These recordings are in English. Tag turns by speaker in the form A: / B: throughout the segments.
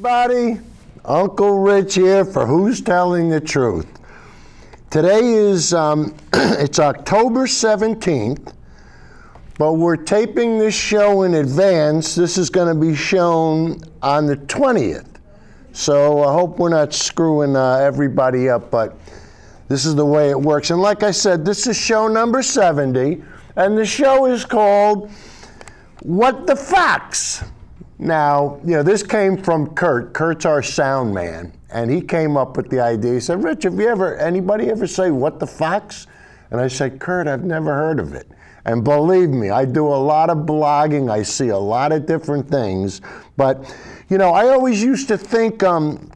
A: everybody, Uncle Rich here for Who's Telling the Truth. Today is, it's October 17th, but we're taping this show in advance. This is going to be shown on the 20th. So I hope we're not screwing everybody up, but this is the way it works. And like I said, this is show number 70, and the show is called What the Fox? Now, you know, this came from Kurt. Kurt's our sound man, and he came up with the idea. He said, Rich, have you anybody ever say, what the fox? And I said, Kurt, I've never heard of it. And believe me, I do a lot of blogging. I see a lot of different things. But, you know, I always used to think WTF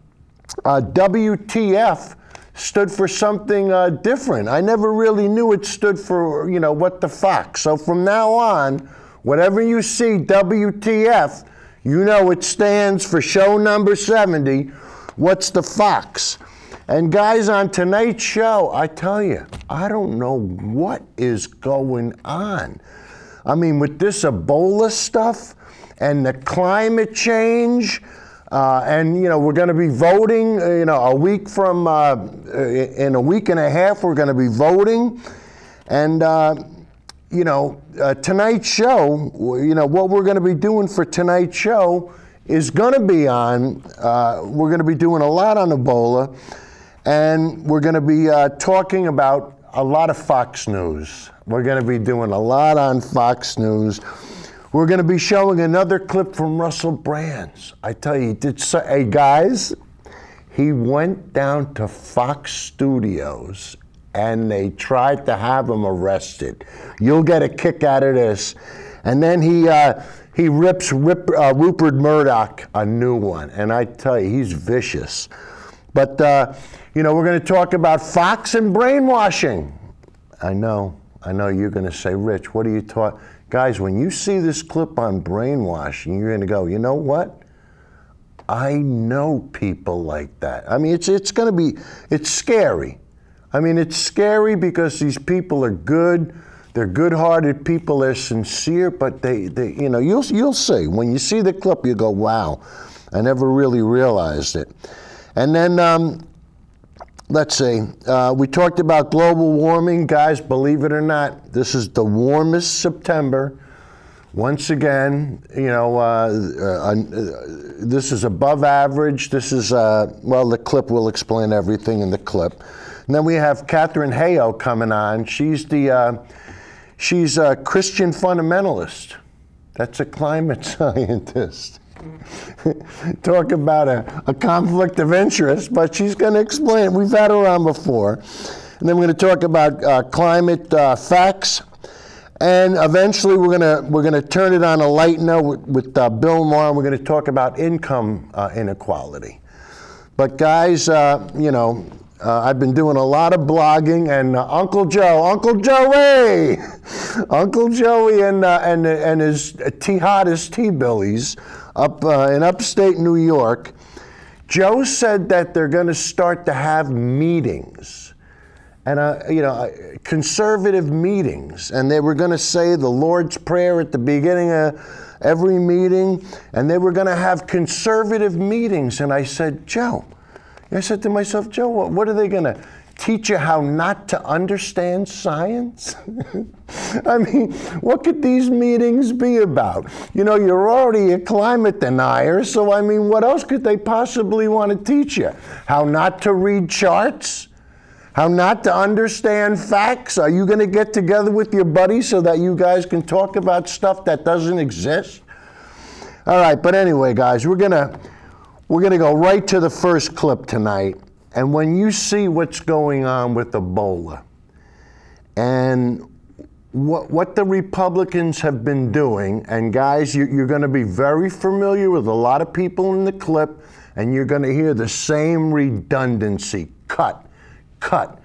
A: stood for something different. I never really knew it stood for, you know, what the fox. So from now on, whatever you see WTF, you know it stands for show number 70, What's the Fox? And guys, on tonight's show, I tell you, I don't know what is going on. I mean, with this Ebola stuff and the climate change, and, you know, we're going to be voting, you know, a week from, in a week and a half, we're going to be voting. And, you know, tonight's show, you know, what we're going to be doing for tonight's show is going to be on, we're going to be doing a lot on Ebola, and we're going to be talking about a lot of Fox News. We're going to be doing a lot on Fox News. We're going to be showing another clip from Russell Brand's. I tell you, he did so, hey guys, he went down to Fox Studios and they tried to have him arrested. You'll get a kick out of this. And then he rips Ruppert Murdoch a new one. And I tell you, he's vicious. But, you know, we're going to talk about Fox and brainwashing. I know you're going to say, Rich, what are you talking? Guys, when you see this clip on brainwashing, you're going to go, you know what? I know people like that. I mean, it's going to be, it's scary. I mean, it's scary because these people are good. They're good-hearted people. They're sincere, but they you know, you'll see. When you see the clip, you go, wow, I never really realized it. And then, let's see, we talked about global warming. Guys, believe it or not, this is the warmest September. Once again, you know, this is above average. This is, well, the clip will explain everything in the clip. And then we have Catherine Hayhoe coming on. She's a Christian fundamentalist. That's a climate scientist. Talk about a conflict of interest, but she's going to explain. We've had her on before. And then we're going to talk about climate facts. And eventually we're going to turn it on a light note with Bill Maher. We're going to talk about income inequality. But guys, you know, I've been doing a lot of blogging, and Uncle Joey and his hottest T-Billies up in upstate New York. Joe said that they're going to start to have meetings, and you know, conservative meetings, and they were going to say the Lord's Prayer at the beginning of every meeting, and they were going to have conservative meetings. And I said, Joe, I said to myself, Joe, what are they going to teach you how not to understand science? I mean, what could these meetings be about? You know, you're already a climate denier, so I mean, what else could they possibly want to teach you? How not to read charts? How not to understand facts? Are you going to get together with your buddies so that you guys can talk about stuff that doesn't exist? All right, but anyway, guys, we're going to go right to the first clip tonight. And when you see what's going on with Ebola and what the Republicans have been doing, and guys, you're going to be very familiar with a lot of people in the clip, and you're going to hear the same redundancy. Cut, cut,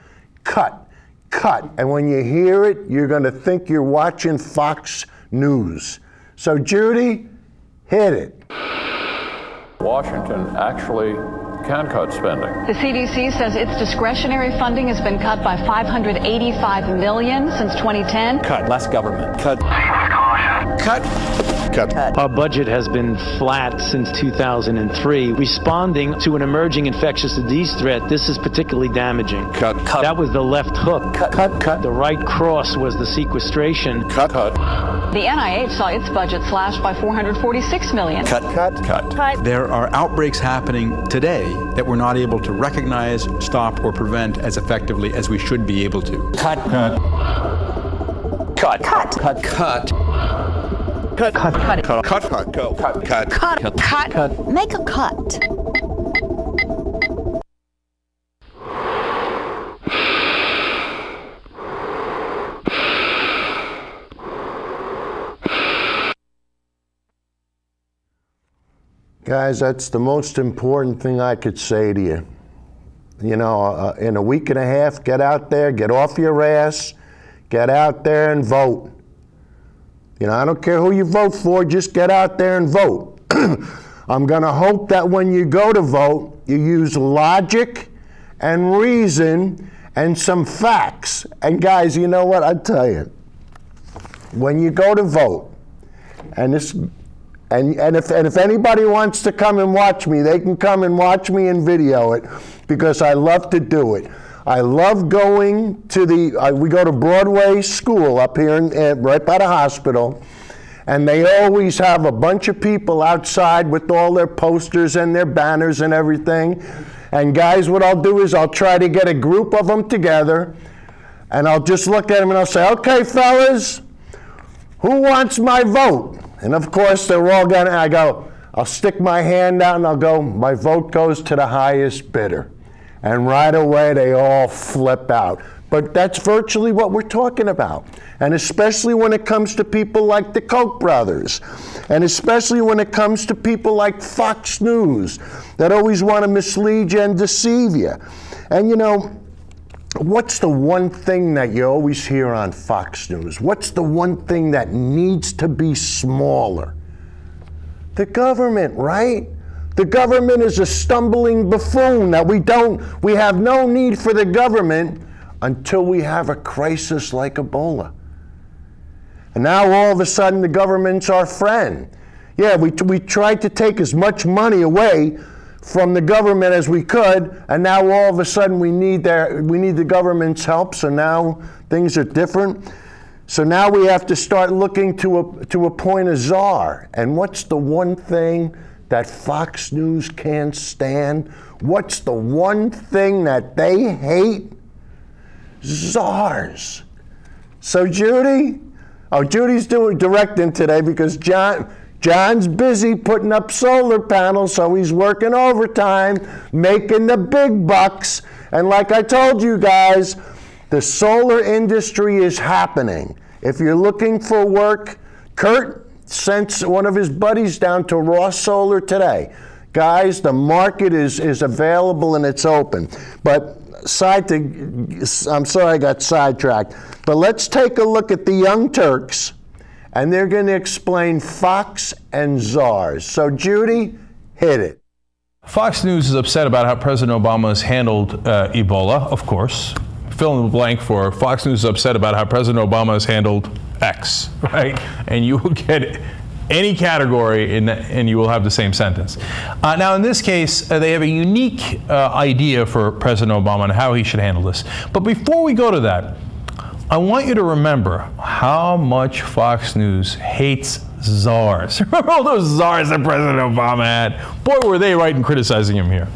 A: cut, cut. And when you hear it, you're going to think you're watching Fox News. So Judy, hit it.
B: Washington actually can cut spending.
C: The CDC says its discretionary funding has been cut by $585 million since 2010.
D: Cut less government. Cut. Cut.
E: Our budget has been flat since 2003. Responding to an emerging infectious disease threat, this is particularly damaging.
B: Cut.
E: That was the left hook.
D: Cut.
E: The right cross was the sequestration.
B: Cut.
C: The NIH saw its budget slashed by $446 million.
D: Cut.
F: There are outbreaks happening today that we're not able to recognize, stop, or prevent as effectively as we should be able to.
D: Cut.
G: Make a cut.
A: Guys, that's the most important thing I could say to you. You know, in a week and a half, get out there, get off your ass, get out there and vote. You know, I don't care who you vote for, just get out there and vote. I'm going to hope that when you go to vote, you use logic and reason and some facts. And guys, you know what? I tell you, when you go to vote, and if anybody wants to come and watch me, they can come and watch me and video it, because I love to do it. I love going to we go to Broadway School up here right by the hospital, and they always have a bunch of people outside with all their posters and their banners and everything. And guys, what I'll do is I'll try to get a group of them together, and I'll just look at them and I'll say, okay, fellas, who wants my vote? And of course, they're all I'll stick my hand out and I'll go, my vote goes to the highest bidder. And right away, they all flip out. But that's virtually what we're talking about. And especially when it comes to people like the Koch brothers, and especially when it comes to people like Fox News that always want to mislead you and deceive you. And you know, what's the one thing that you always hear on Fox News? What's the one thing that needs to be smaller? The government, right? The government is a stumbling buffoon that we have no need for the government until we have a crisis like Ebola. And now all of a sudden the government's our friend. Yeah, we tried to take as much money away from the government as we could, and now all of a sudden we need the government's help, so now things are different. So now we have to start looking to appoint a czar. And what's the one thing that Fox News can't stand? What's the one thing that they hate? Czars. So Judy's directing today because John's busy putting up solar panels, so he's working overtime, making the big bucks. And like I told you guys, the solar industry is happening. If you're looking for work, Kurt sent one of his buddies down to Raw Solar today. Guys, the market is available and it's open. But I'm sorry I got sidetracked. But let's take a look at the Young Turks, and they're going to explain Fox and czars. So Judy, hit it.
H: Fox News is upset about how President Obama has handled Ebola, of course. Fill in the blank for Fox News is upset about how President Obama has handled X, right? And you will get any category and you will have the same sentence. Now in this case, they have a unique idea for President Obama and how he should handle this. But before we go to that, I want you to remember how much Fox News hates czars. Remember all those czars that President Obama had? Boy, were they right in criticizing him here.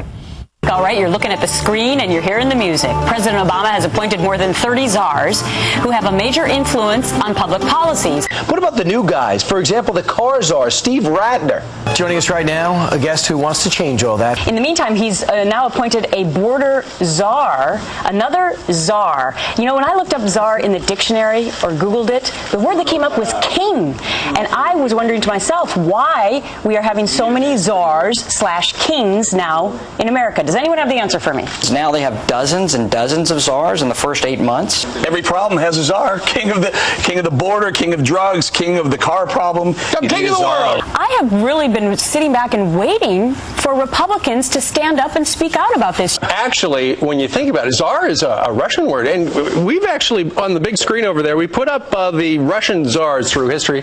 I: All right, you're looking at the screen and you're hearing the music. President Obama has appointed more than 30 czars who have a major influence on public policies.
J: What about the new guys? For example, the car czar, Steve Ratner. Joining us right now, a guest who wants to change all that.
I: In the meantime, he's now appointed a border czar, another czar. You know, when I looked up czar in the dictionary or Googled it, the word that came up was king. And I was wondering to myself why we are having so many czars/kings now in America. Does anyone have the answer for me?
K: Now they have dozens and dozens of czars in the first 8 months.
J: Every problem has a czar. King of the border, king of drugs, king of the king of the car problem. King of the world.
I: I have really been sitting back and waiting for Republicans to stand up and speak out about this.
D: Actually, when you think about it, czar is a Russian word, and we've actually, on the big screen over there, we put up the Russian czars through history.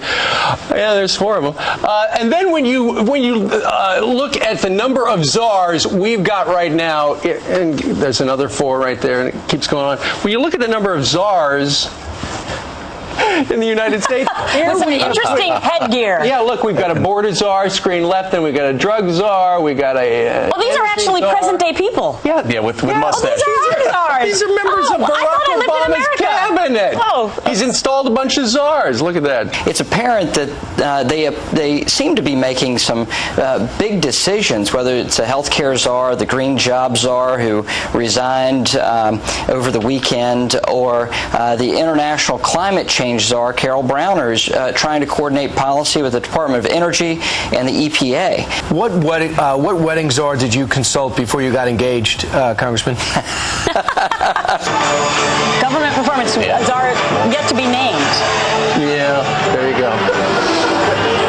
D: Yeah, there's 4 of them. And then when you look at the number of czars we've got right now, and there's another 4 right there, and it keeps going on. When you look at the number of czars in the United States.
I: With some interesting headgear.
D: Yeah, look, we've got a border czar, screen left, and we've got a drug czar, we got a...
I: Well, these are actually present-day people.
D: Yeah, with mustaches.
I: Oh,
D: these are members of Barack Obama's cabinet.
I: Oh.
D: He's installed a bunch of czars. Look at that.
K: It's apparent that they seem to be making some big decisions, whether it's a healthcare czar, the green job czar who resigned over the weekend, or the international climate change czar, Carol Browner's trying to coordinate policy with the Department of Energy and the EPA.
J: What wedding czar did you consult before you got engaged, Congressman?
I: Government performance czar yet to be named.
D: Yeah, there you go.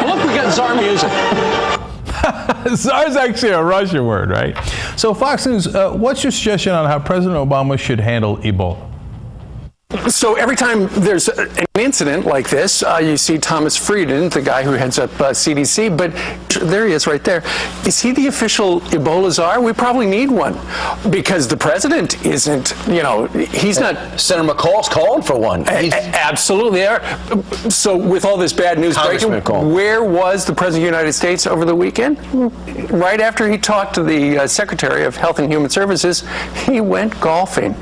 D: Look, we got czar music.
H: Czar is actually a Russian word, right? So Fox News, what's your suggestion on how President Obama should handle Ebola?
G: So every time there's an incident like this, you see Thomas Frieden, the guy who heads up CDC, but there he is right there. Is he the official Ebola czar? We probably need one because the president isn't, he's not. Senator McCall's calling for one. Absolutely. So with all this bad news breaking, where was the president of the United States over the weekend? Right after he talked to the Secretary of Health and Human Services, he went golfing.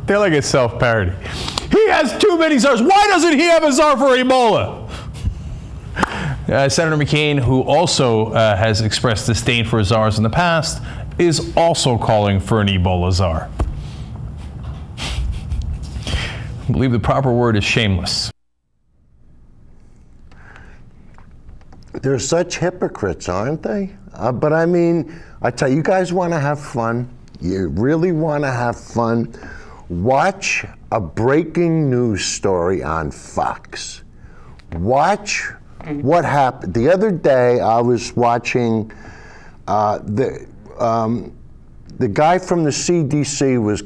H: They're like a self-parody. He has too many czars. Why doesn't he have a czar for Ebola? Senator McCain, who also has expressed disdain for czars in the past, is also calling for an Ebola czar. I believe the proper word is shameless.
A: They're such hypocrites, aren't they? But I mean, I tell you, you guys want to have fun. You really want to have fun. Watch a breaking news story on Fox. Watch what happened. The other day, I was watching the guy from the CDC was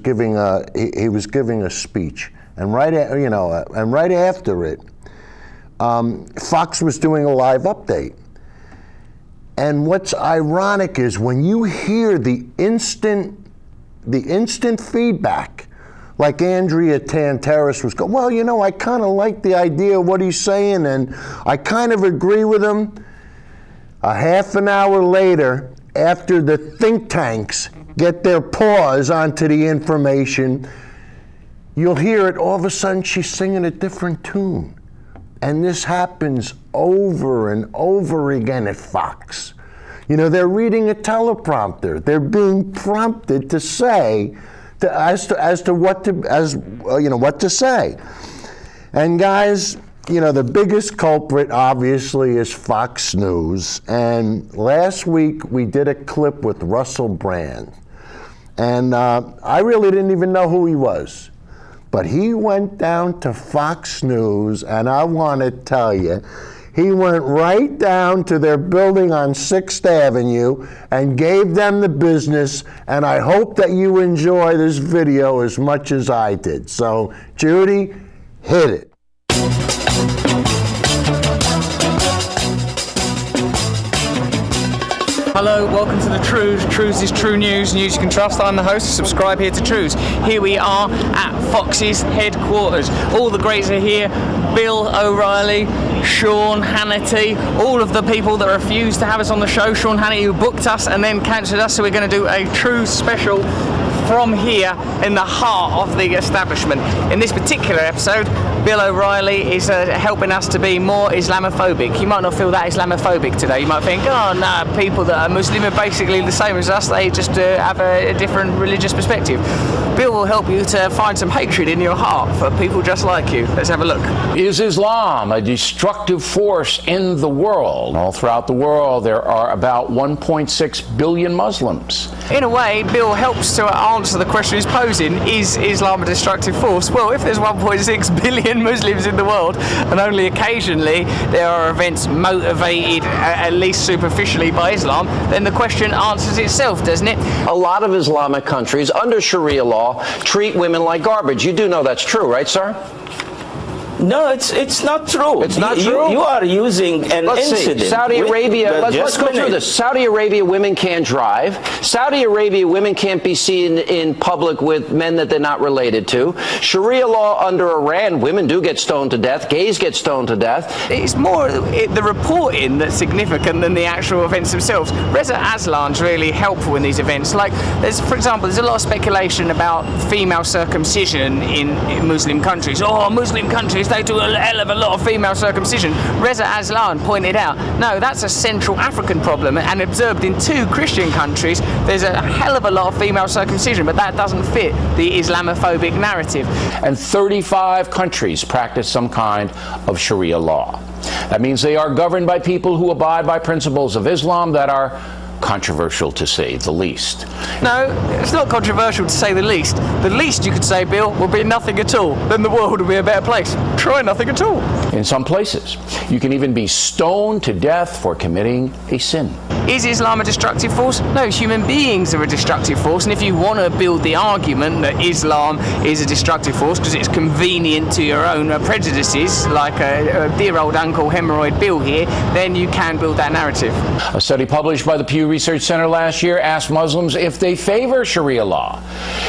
A: giving a speech, and right after it, Fox was doing a live update. And what's ironic is when you hear the instant feedback. Like Andrea Tantaris was going, well, I kind of like the idea of what he's saying, and I kind of agree with him. A half an hour later, after the think tanks get their paws onto the information, you'll hear it, all of a sudden she's singing a different tune. And this happens over and over again at Fox. They're reading a teleprompter. They're being prompted to say, as to what to say. And guys, the biggest culprit obviously is Fox News. And last week we did a clip with Russell Brand. And I really didn't even know who he was. But he went down to Fox News, and I want to tell you, he went right down to their building on 6th Avenue and gave them the business, and I hope that you enjoy this video as much as I did. So, Judy, hit it.
L: Hello, welcome to the Trues. Trues is true news, news you can trust. I'm the host. Subscribe here to Trues. Here we are at Fox's headquarters. All the greats are here. Bill O'Reilly, Sean Hannity, all of the people that refused to have us on the show. Sean Hannity, who booked us and then cancelled us, so we're going to do a Trues special from here in the heart of the establishment. In this particular episode, Bill O'Reilly is helping us to be more Islamophobic. You might not feel that Islamophobic today. You might think, oh no, people that are Muslim are basically the same as us, they just have a different religious perspective. Bill will help you to find some hatred in your heart for people just like you. Let's have a look.
B: Is Islam a destructive force in the world? All throughout the world, there are about 1.6 billion Muslims.
L: In a way, Bill helps to answer the question he's posing, is Islam a destructive force? Well, if there's 1.6 billion billion Muslims in the world, and only occasionally there are events motivated, at least superficially, by Islam, then the question answers itself, doesn't it?
J: A lot of Islamic countries under Sharia law treat women like garbage. You do know that's true, right, sir?
M: No, it's not true.
J: It's not true?
M: You are using an incident.
J: See. Saudi Arabia, let's go through this. Saudi Arabia, women can't drive. Saudi Arabia, women can't be seen in public with men that they're not related to. Sharia law under Iran, women do get stoned to death. Gays get stoned to death.
L: It's more the reporting that's significant than the actual events themselves. Reza Aslan's really helpful in these events. Like, for example, there's a lot of speculation about female circumcision in Muslim countries. Oh, Muslim countries, they do a hell of a lot of female circumcision. Reza Aslan pointed out, no, that's a Central African problem, and observed in 2 Christian countries, there's a hell of a lot of female circumcision, but that doesn't fit the Islamophobic narrative.
B: And 35 countries practice some kind of Sharia law. That means they are governed by people who abide by principles of Islam that are controversial, to say the least.
L: No, it's not controversial, to say the least. The least you could say, Bill, will be nothing at all. Then the world will be a better place. Try nothing at all.
B: In some places, you can even be stoned to death for committing a sin.
L: Is Islam a destructive force? No, human beings are a destructive force, and if you want to build the argument that Islam is a destructive force because it's convenient to your own prejudices, like a dear old Uncle Hemorrhoid Bill here, then you can build that narrative.
B: A study published by the Pew Research Center last year asked Muslims if they favor Sharia law.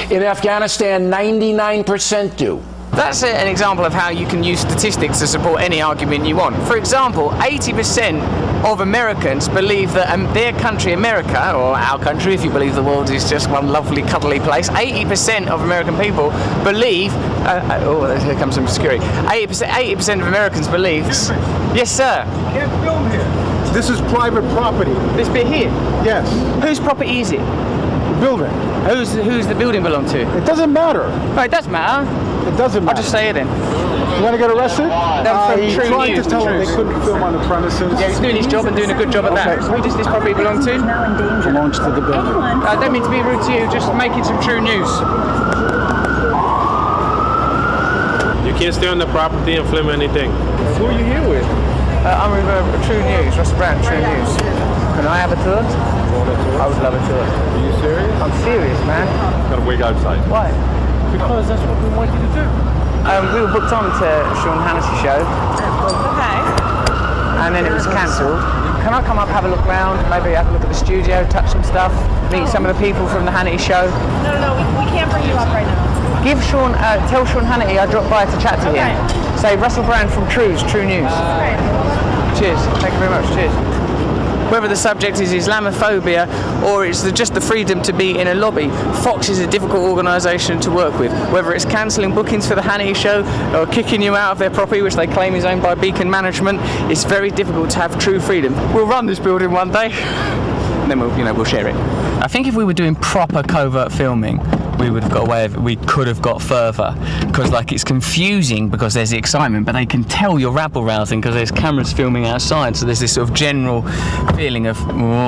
B: In Afghanistan, 99% do.
L: That's an example of how you can use statistics to support any argument you want. For example, 80% of Americans believe that their country, America, or our country, if you believe the world is just one lovely, cuddly place, 80% of American people believe, oh, here comes some security, 80% of Americans believe, yes sir.
N: You can't film here. This is private property.
L: This bit here?
N: Yes.
L: Whose property is it?
N: The building.
L: Who's the building belong to?
N: It doesn't matter.
L: No, it does matter.
N: It doesn't matter.
L: I'll just say it then.
N: You want to get arrested?
L: He
N: tried to tell them they couldn't film on the premises.
L: Yeah, he's doing his job and doing a good job at that. Who does this property belong to?
N: Belongs to the building.
L: I don't mean to be rude to you, just making some true news.
O: You can't stay on the property and film anything.
N: Who are you here with?
L: I'm with True News, Russell Brand, True News. Can I have a tour? I would love a tour.
N: Are you serious?
L: I'm serious, man.
N: Gotta wait outside.
L: Why?
N: Because that's what we want you to do.
L: We were booked on to Sean Hannity's show.
P: Okay.
L: And then it was cancelled. Can I come up, have a look round, maybe have a look at the studio, touch some stuff, meet some of the people from the Hannity show?
P: No, we can't bring you up right now.
L: Give Sean, tell Sean Hannity I dropped by to chat to him. Say Russell Brand from True News. Cheers. Thank you very much. Cheers. Whether the subject is Islamophobia or it's just the freedom to be in a lobby, Fox is a difficult organisation to work with. Whether it's cancelling bookings for the Hannity show or kicking you out of their property, which they claim is owned by Beacon Management, it's very difficult to have true freedom. We'll run this building one day, and then we'll share it. I think if we were doing proper covert filming, we would have got away with it. We could have got further, because it's confusing because there's the excitement, but they can tell you're rabble rousing because there's cameras filming outside, so there's this sort of general feeling of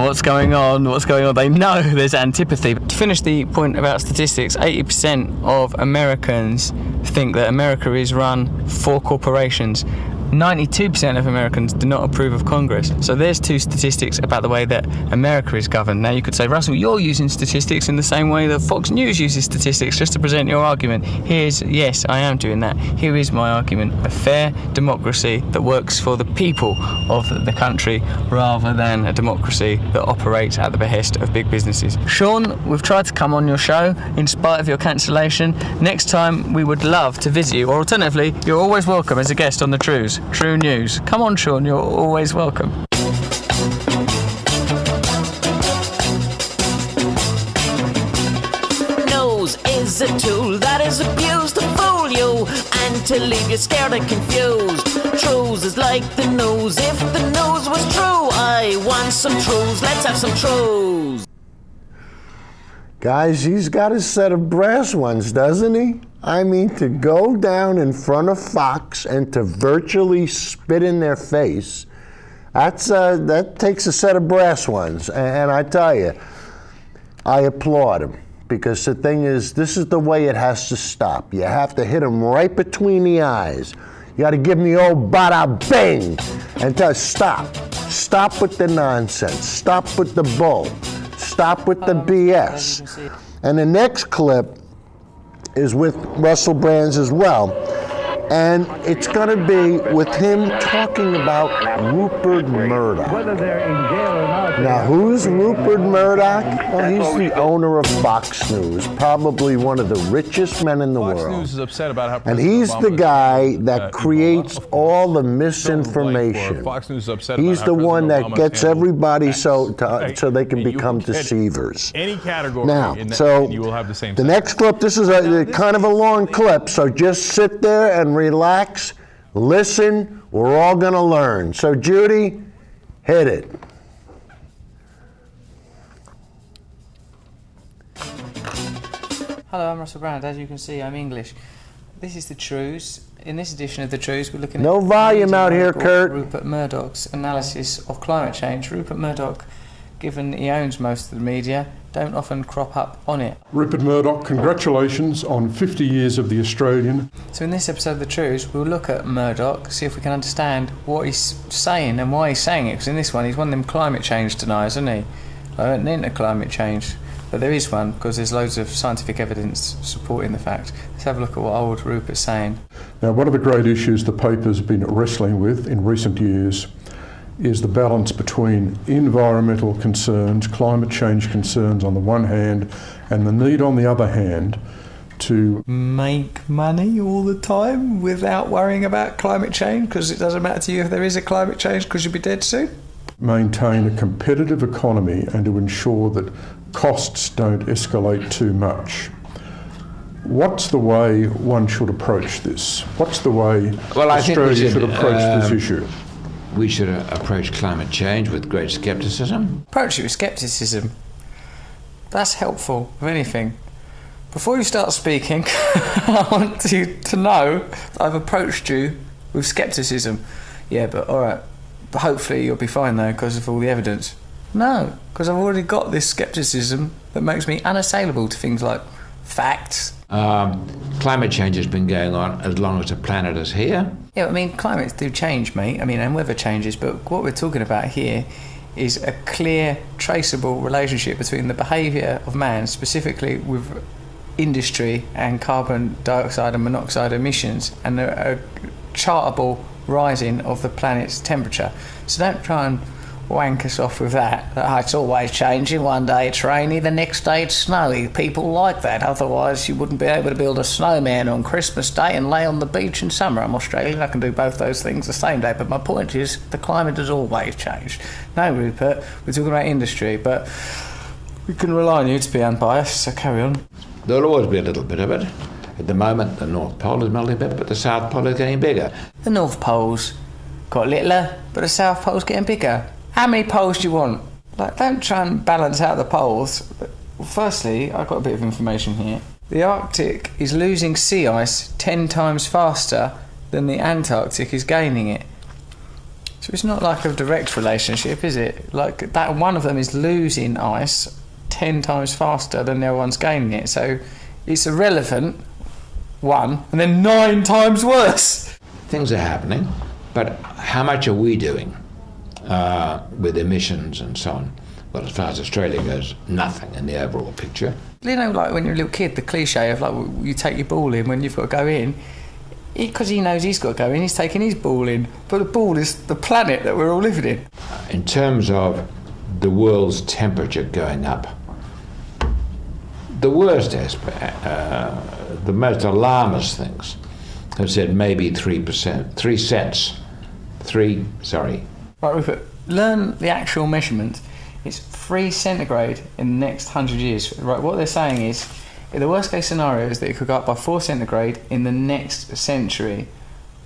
L: what's going on. They know there's antipathy. To finish the point about statistics, 80% of Americans think that America is run for corporations. 92% of Americans do not approve of Congress. So there's 2 statistics about the way that America is governed. Now you could say, Russell, you're using statistics in the same way that Fox News uses statistics just to present your argument. Yes, I am doing that. Here is my argument. A fair democracy that works for the people of the country rather than a democracy that operates at the behest of big businesses. Sean, we've tried to come on your show in spite of your cancellation. Next time we would love to visit you, or alternatively, you're always welcome as a guest on the True News. Come on, Sean, you're always welcome.
Q: Nose is a tool that is abused to fool you and to leave you scared and confused. Truths is like the news. If the news was true, I want some truths. Let's have some truths.
A: Guys, he's got a set of brass ones, doesn't he? I mean, to go down in front of Fox and to virtually spit in their face, that takes a set of brass ones. And I tell you, I applaud him. because the thing is, this is the way it has to stop. You have to hit him right between the eyes. You got to give him the old bada bang and tell stop. Stop with the nonsense. Stop with the bull. Stop with the BS. And the next clip is with Russell Brand as well. And it's going to be with him talking about Ruppert Murdoch.
R: Whether they're in jail or not.
A: Now, who's Ruppert Murdoch? Well, he's the owner of Fox News, probably one of the richest men in the world.
H: Fox News is upset about how
A: and he's the guy that creates all the misinformation.
H: Fox News is upset
A: he's
H: about
A: the one that gets everybody so they can
H: And
A: become
H: you will get
A: deceivers.
H: Any category,
A: Now,
H: and
A: so
H: you will have the same.
A: the next clip, this is a kind of a long clip, so just sit there and relax, listen, we're all going to learn. So Judy, hit it.
L: Hello, I'm Russell Brand. As you can see, I'm English. This is the Truths. In this edition of the Truths, we're looking at
A: No volume out here, Kurt.
L: Ruppert Murdoch's analysis of climate change. Ruppert Murdoch, given he owns most of the media, don't often crop up on it.
S: Ruppert Murdoch, congratulations on 50 years of The Australian.
L: So in this episode of The Truths, we'll look at Murdoch, see if we can understand what he's saying and why he's saying it. Because in this one, he's one of them climate change deniers, isn't he? I don't into climate change. But there is one, because there's loads of scientific evidence supporting the fact. Let's have a look at what old Ruppert's saying.
S: Now, one of the great issues the paper's been wrestling with in recent years is the balance between environmental concerns, climate change concerns on the one hand, and the need on the other hand to
L: make money all the time without worrying about climate change, because it doesn't matter to you if there is a climate change, because you'll be dead soon.
S: Maintain a competitive economy and to ensure that costs don't escalate too much. What's the way one should approach this? What's the way Australia should approach this issue?
T: We should approach climate change with great scepticism.
L: Approach it with scepticism. That's helpful, if anything. Before you start speaking, I want you to know that I've approached you with scepticism. Yeah, but alright. But hopefully you'll be fine though, because of all the evidence. No, because I've already got this scepticism that makes me unassailable to things like facts.
T: Climate change has been going on as long as the planet is here.
L: Yeah, I mean, climates do change, mate. I mean, and weather changes, but what we're talking about here is a clear, traceable relationship between the behaviour of man, specifically with industry and carbon dioxide and monoxide emissions, and a chartable rising of the planet's temperature. So don't try and wank us off with that. Oh, it's always changing. One day it's rainy, the next day it's snowy. People like that, otherwise you wouldn't be able to build a snowman on Christmas Day and lay on the beach in summer. I'm Australian, I can do both those things the same day, but my point is the climate has always changed. No, Rupert, we're talking about industry, but we can rely on you to be unbiased, so carry on.
T: There'll always be a little bit of it. At the moment the North Pole is melting a bit, but the South Pole is getting bigger.
L: The North Pole's got littler, but the South Pole's getting bigger. How many poles do you want? Like, don't try and balance out the poles. Well, firstly, I've got a bit of information here. The Arctic is losing sea ice 10 times faster than the Antarctic is gaining it. So it's not like a direct relationship, is it? Like, that one of them is losing ice 10 times faster than the other one's gaining it. So it's irrelevant, one, and then 9 times worse.
T: Things are happening, but how much are we doing? With emissions and so on. Well, as far as Australia goes, nothing in the overall picture.
L: You know, like when you're a little kid, the cliche of like you take your ball in when you've got to go in, because he knows he's got to go in, he's taking his ball in. But the ball is the planet that we're all living in.
T: In terms of the world's temperature going up, the worst aspect, the most alarmist things have said maybe 3%, 3 cents,
L: Right, Rupert, learn the actual measurement. It's 3 centigrade in the next 100 years. Right, what they're saying is, in the worst case scenario is that it could go up by 4 centigrade in the next century.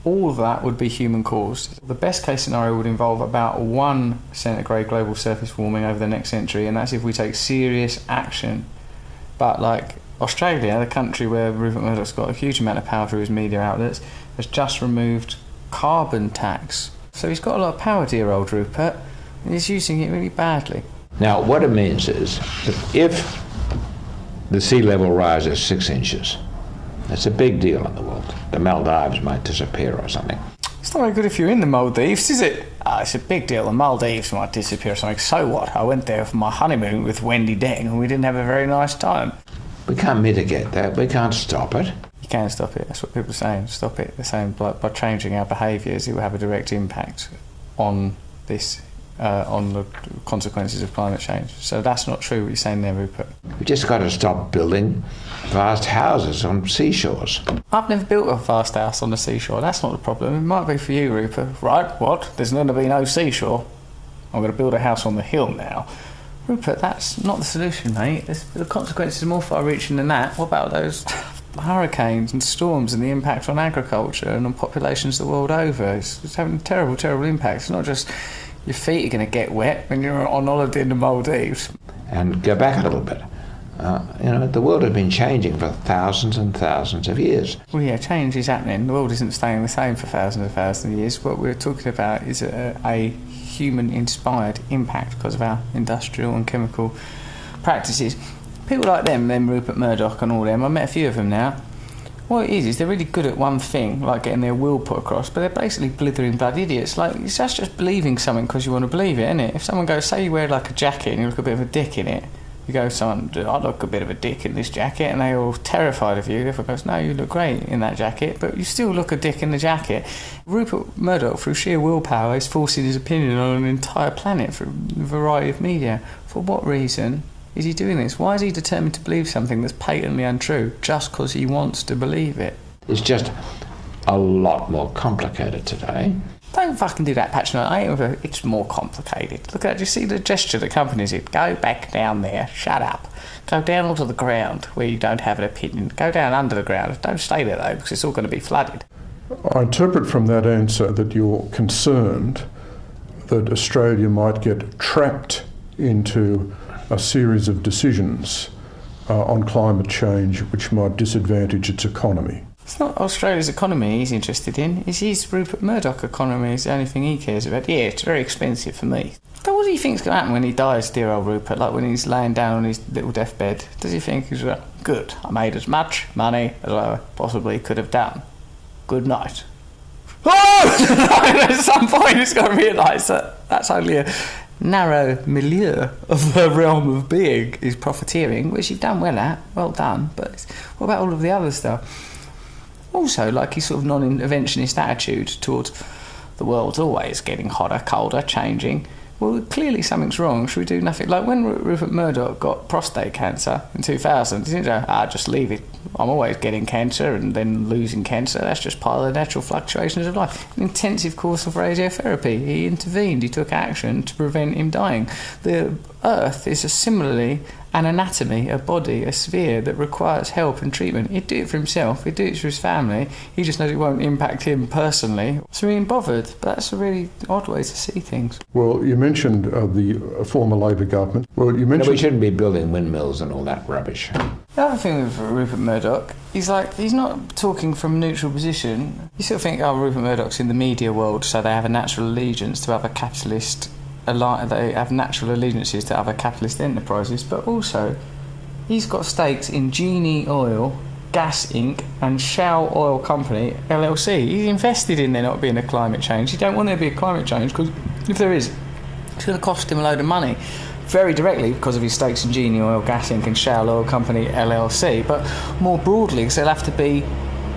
L: All of that would be human caused. The best case scenario would involve about 1 centigrade global surface warming over the next century, and that's if we take serious action. But like Australia, the country where Ruppert Murdoch's got a huge amount of power through his media outlets, has just removed carbon tax. So he's got a lot of power, dear old Rupert, and he's using it really badly.
T: Now, what it means is that if the sea level rises 6 inches. That's a big deal in the world. The Maldives might disappear or something.
L: It's not very good if you're in the Maldives, is it? It's a big deal. The Maldives might disappear or something. So what? I went there for my honeymoon with Wendy Deng and we didn't have a very nice time.
T: We can't mitigate that. We can't stop it.
L: You can stop it. That's what people are saying. Stop it. They're saying by changing our behaviours, it will have a direct impact on this, on the consequences of climate change. So that's not true what you're saying there, Rupert.
T: We've just got to stop building vast houses on seashores.
L: I've never built a vast house on the seashore. That's not the problem. It might be for you, Rupert. Right, what? There's going to be no seashore. I'm going to build a house on the hill now. Rupert, that's not the solution, mate. The consequences are more far-reaching than that. What about those hurricanes and storms and the impact on agriculture and on populations the world over? It's having terrible, terrible impacts. It's not just your feet are going to get wet when you're on holiday in the Maldives.
T: And go back a little bit. You know, the world has been changing for thousands and thousands of years.
L: Well, yeah, change is happening. The world isn't staying the same for thousands and thousands of years. What we're talking about is a human-inspired impact because of our industrial and chemical practices. People like them, Ruppert Murdoch and all them, I met a few of them now. What it is they're really good at one thing, like getting their will put across, but they're basically blithering blood idiots. Like, that's just believing something because you want to believe it, isn't it? If someone goes, say you wear like a jacket and you look a bit of a dick in it, you go, someone, I look a bit of a dick in this jacket, and they're all terrified of you. Everyone goes, no, you look great in that jacket, but you still look a dick in the jacket. Ruppert Murdoch, through sheer willpower, is forcing his opinion on an entire planet through a variety of media. For what reason is he doing this? Why is he determined to believe something that's patently untrue just because he wants to believe it?
T: It's just a lot more complicated today.
L: Don't fucking do that, patronise. It's more complicated. Look at that. Do you see the gesture that accompanies it? Go back down there. Shut up. Go down onto the ground where you don't have an opinion. Go down under the ground. Don't stay there, though, because it's all going to be flooded.
S: I interpret from that answer that you're concerned that Australia might get trapped into a series of decisions on climate change which might disadvantage its economy.
L: It's not Australia's economy he's interested in. It's his Ruppert Murdoch economy is the only thing he cares about. Yeah, it's very expensive for me. But what do you think's going to happen when he dies, dear old Rupert? Like when he's laying down on his little deathbed? Does he think he's good? I made as much money as I possibly could have done. Good night. Oh! At some point he's going to realise that that's only a narrow milieu of the realm of being is profiteering, which you've done well at. Well done. But what about all of the other stuff? Also, like his sort of non-interventionist attitude towards the world's always getting hotter, colder, changing. Well, clearly something's wrong. Should we do nothing? Like when Ruppert Murdoch got prostate cancer in 2000, he didn't go, just leave it. I'm always getting cancer and then losing cancer. That's just part of the natural fluctuations of life. An intensive course of radiotherapy. He intervened. He took action to prevent him dying. The Earth is similarly an anatomy, a body, a sphere that requires help and treatment. He'd do it for himself, he'd do it for his family, he just knows it won't impact him personally. So he ain't bothered, but that's a really odd way to see things.
S: Well, you mentioned the former Labor government. Well, you mentioned...
T: No, we shouldn't be building windmills and all that rubbish.
L: The other thing with Ruppert Murdoch, he's not talking from a neutral position. You sort of think, Ruppert Murdoch's in the media world, so they have a natural allegiance to other capitalist they have natural allegiances to other capitalist enterprises, but also he's got stakes in Genie Oil, Gas Inc. and Shell Oil Company LLC. He's invested in there not being a climate change. He don't want there to be a climate change because if there is, it's going to cost him a load of money. Very directly because of his stakes in Genie Oil, Gas Inc. and Shell Oil Company LLC, but more broadly because there'll have to be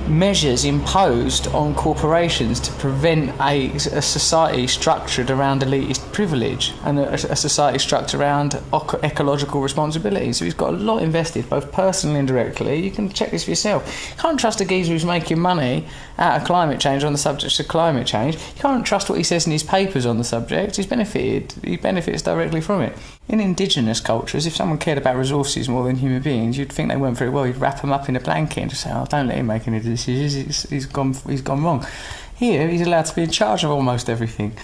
L: measures imposed on corporations to prevent a society structured around elitist privilege and a society structured around ecological responsibility. So he's got a lot invested, both personally and directly. You can check this for yourself. You can't trust a geezer who's making money out of climate change on the subject of climate change. You can't trust what he says in his papers on the subject. He benefits directly from it. In indigenous cultures, if someone cared about resources more than human beings, you'd think they weren't very well. You'd wrap them up in a blanket and just say, don't let him make any decisions, he's gone wrong. Here, he's allowed to be in charge of almost everything.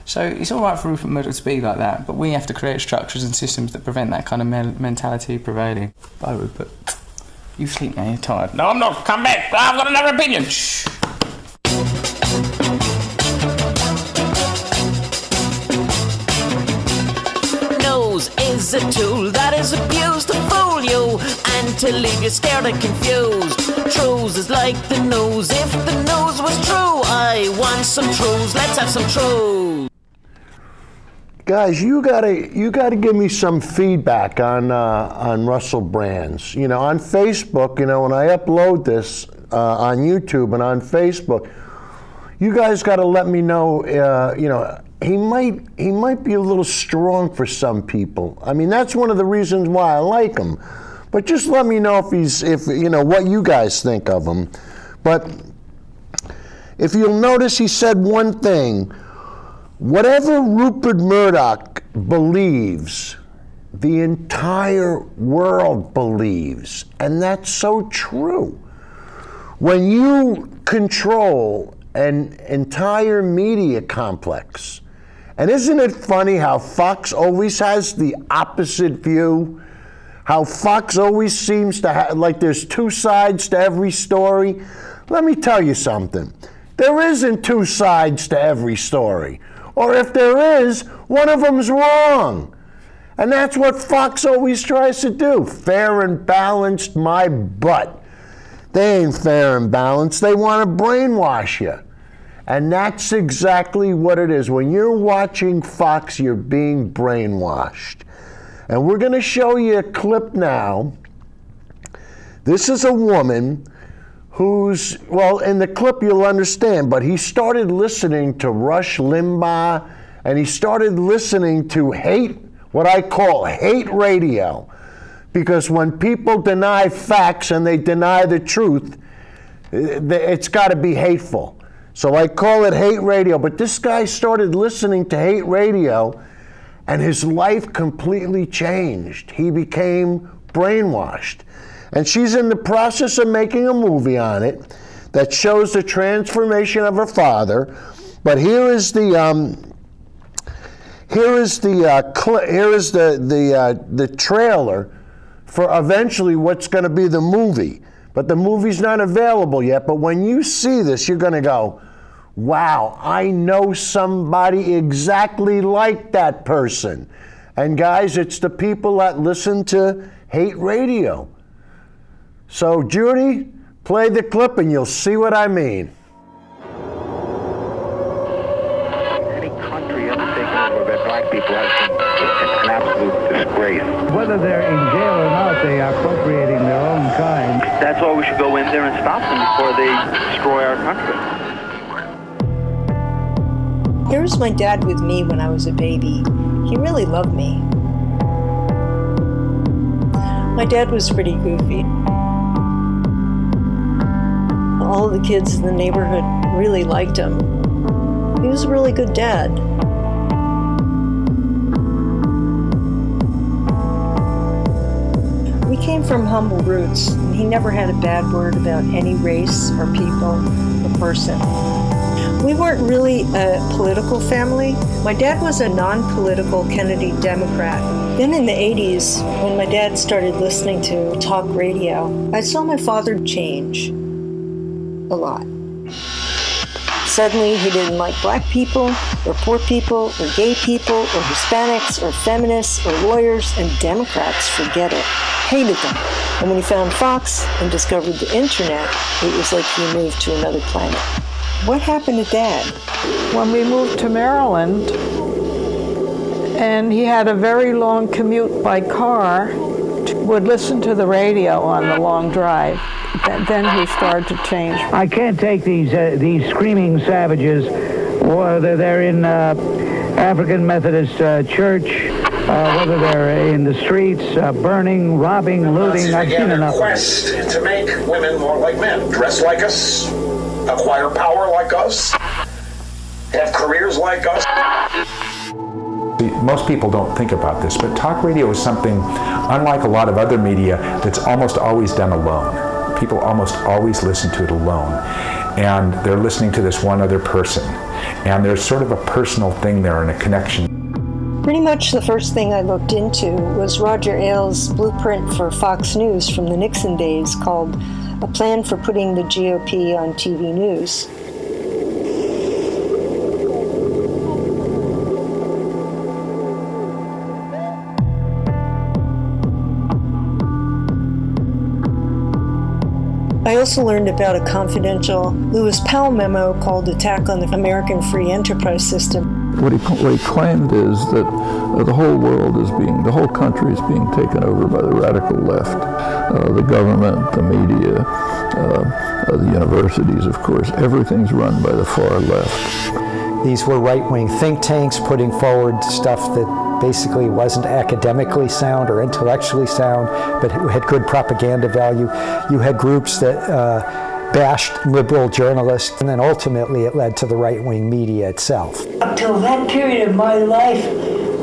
L: So it's all right for Ruppert Murdoch to be like that, but we have to create structures and systems that prevent that kind of mentality prevailing. Bye, Rupert. You sleep now, you're tired. No, I'm not. Come back. I've got another opinion. Shh.
Q: Is a tool that is abused to fool you and and to leave you scared and confused. Truths is like the news. If the news was true, I want some truths. Let's have some truths.
A: Guys, you gotta give me some feedback on Russell Brand's. You know, on Facebook, you know, when I upload this on YouTube and on Facebook, you guys got to let me know. You know, he might be a little strong for some people. I mean, that's one of the reasons why I like him. But just let me know if you know what you guys think of him. But if you'll notice, he said one thing. Whatever Ruppert Murdoch believes, the entire world believes, and that's so true. When you control an entire media complex, and isn't it funny how Fox always has the opposite view? How Fox always seems to have, like there's two sides to every story? Let me tell you something. There isn't two sides to every story. Or if there is, one of them's wrong. And that's what Fox always tries to do. Fair and balanced, my butt. They ain't fair and balanced. They want to brainwash you. And that's exactly what it is. When you're watching Fox, you're being brainwashed. And we're going to show you a clip now. This is a woman who's, well, in the clip you'll understand, but he started listening to Rush Limbaugh, and he started listening to what I call hate radio. Because when people deny facts and they deny the truth, it's got to be hateful. So I call it hate radio. But this guy started listening to hate radio, and his life completely changed. He became brainwashed. And she's in the process of making a movie on it that shows the transformation of her father. But here is the trailer for eventually what's going to be the movie. But the movie's not available yet. But when you see this, you're going to go, wow, I know somebody exactly like that person. And guys, it's the people that listen to hate radio. So Judy, play the clip and you'll see what I mean.
U: Any country undertaking over that black people has been an absolute disgrace.
R: Whether they're in jail or not, they are appropriating their own kind.
U: That's why we should go in there and stop them before they destroy our country.
V: Here was my dad with me when I was a baby. He really loved me. My dad was pretty goofy. All the kids in the neighborhood really liked him. He was a really good dad. We came from humble roots, and he never had a bad word about any race or people or person. We weren't really a political family. My dad was a non-political Kennedy Democrat. Then in the 80s, when my dad started listening to talk radio, I saw my father change a lot. Suddenly, he didn't like black people, or poor people, or gay people, or Hispanics, or feminists, or lawyers, and Democrats, forget it. Hated them. And when he found Fox and discovered the internet, it was like he moved to another planet. What happened to Dad?
W: When we moved to Maryland, and he had a very long commute by car, would listen to the radio on the long drive. Then he started to change.
R: I can't take these screaming savages, whether they're in African Methodist Church, whether they're in the streets, burning, robbing, looting. I've seen enough.
X: Quest to make women more like men, dress like us, acquire power like us, have careers like us.
Y: Most people don't think about this, but talk radio is something, unlike a lot of other media, that's almost always done alone. People almost always listen to it alone, and they're listening to this one other person, and there's sort of a personal thing there and a connection.
V: Pretty much the first thing I looked into was Roger Ailes' blueprint for Fox News from the Nixon days called A Plan for Putting the GOP on TV News. I also learned about a confidential Lewis Powell memo called Attack on the American Free Enterprise System.
C: What he claimed is that the whole world is the whole country is being taken over by the radical left. The government, the media, the universities, of course, everything's run by the far left.
E: These were right-wing think tanks putting forward stuff that basically wasn't academically sound or intellectually sound, but had good propaganda value. You had groups that bashed liberal journalists, and then ultimately it led to the right-wing media itself.
F: Up till that period of my life,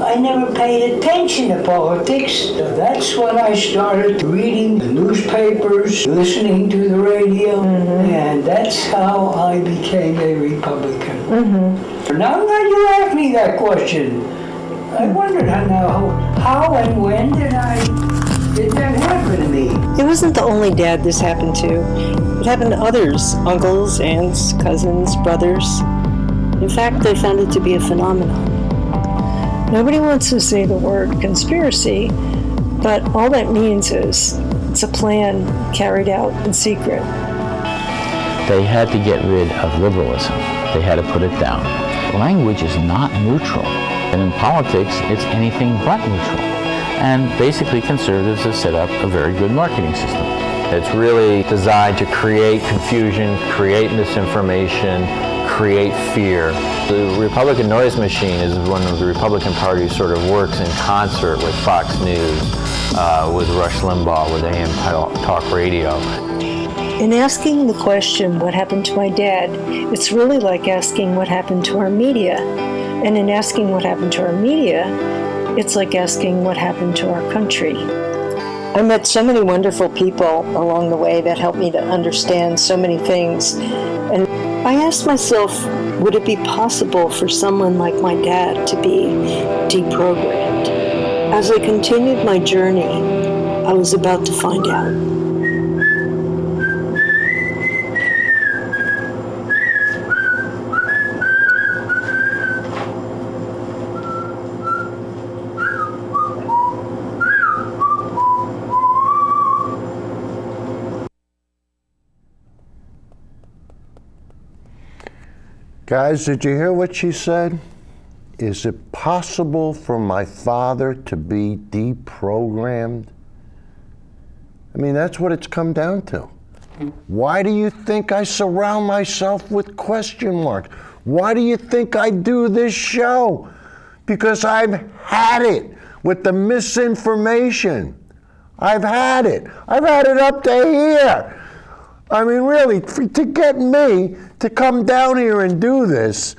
F: I never paid attention to politics. So that's when I started reading the newspapers, listening to the radio, and that's how I became a Republican. Now that you ask me that question, I wondered how and when did that happen to me?
V: It wasn't the only dad this happened to. It happened to others, uncles, aunts, cousins, brothers. In fact, they found it to be a phenomenon. Nobody wants to say the word conspiracy, but all that means is it's a plan carried out in secret.
I: They had to get rid of liberalism. They had to put it down. Language is not neutral. And in politics, it's anything but neutral. And basically, conservatives have set up a very good marketing system. It's really designed to create confusion, create misinformation, create fear. The Republican noise machine is one of the Republican Party sort of works in concert with Fox News, with Rush Limbaugh, with AM talk radio.
V: In asking the question, what happened to my dad, it's really like asking what happened to our media. And in asking what happened to our media, it's like asking what happened to our country. I met so many wonderful people along the way that helped me to understand so many things. And I asked myself, would it be possible for someone like my dad to be deprogrammed? As I continued my journey, I was about to find out.
A: Guys, did you hear what she said? Is it possible for my father to be deprogrammed? I mean, that's what it's come down to. Why do you think I surround myself with question marks? Why do you think I do this show? Because I've had it with the misinformation. I've had it. I've had it up to here. I mean, really, to get me to come down here and do this,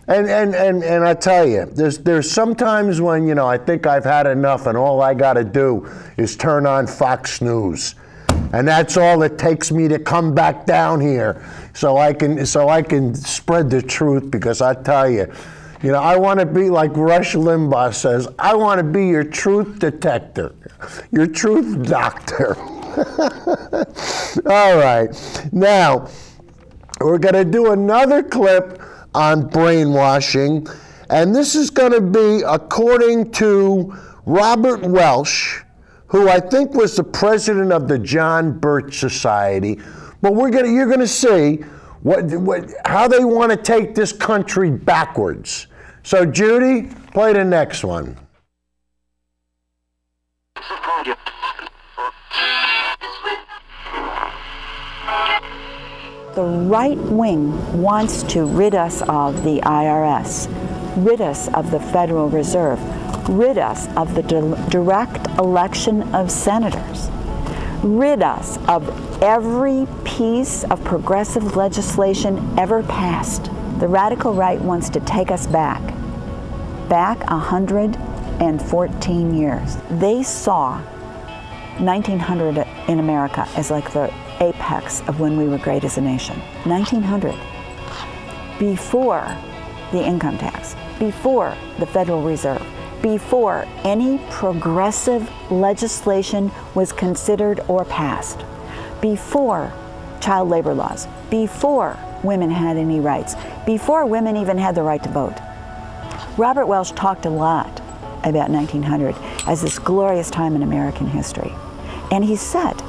A: and I tell you, there's sometimes when, you know, I think I've had enough and all I got to do is turn on Fox News. And that's all it takes me to come back down here so I can spread the truth, because I tell you, you know, I want to be like Rush Limbaugh says, I want to be your truth detector, your truth doctor. All right, now we're going to do another clip on brainwashing, and this is going to be according to Robert Welch, who I think was the president of the John Birch Society. But you're going to see how they want to take this country backwards. So Judy, play the next one.
K: The right wing wants to rid us of the IRS, rid us of the Federal Reserve, rid us of the direct election of senators, rid us of every piece of progressive legislation ever passed. The radical right wants to take us back 114 years. They saw 1900 in America as like the apex of when we were great as a nation. 1900, before the income tax, before the Federal Reserve, before any progressive legislation was considered or passed, before child labor laws, before women had any rights, before women even had the right to vote. Robert Welch talked a lot about 1900 as this glorious time in American history. And he said,